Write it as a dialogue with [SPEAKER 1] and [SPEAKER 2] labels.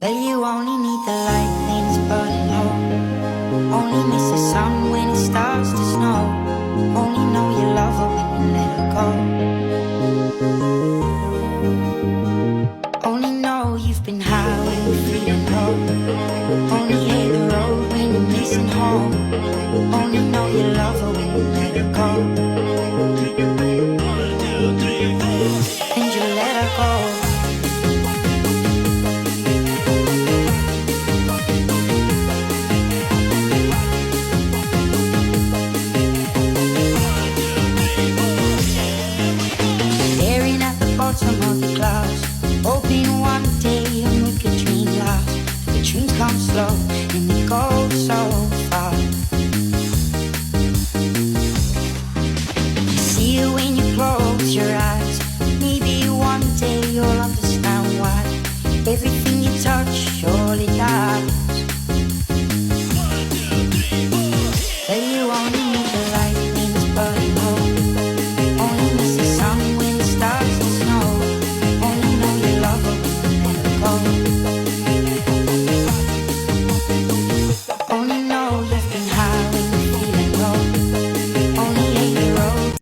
[SPEAKER 1] Well, you only need the light when it's burning low. Only miss the sun when it starts to snow. Only know you love her when you let her go. Only know you've been high when you're feeling low. Only hate the road when you're missing home. Only know you love her when you let her go. And you let her go. Bottom of the clouds, hoping one day you'll make a dream last. The dreams come slow and they go so far. You see it when you close your eyes. Maybe one day you'll understand why everything you touch surely dies. But you won't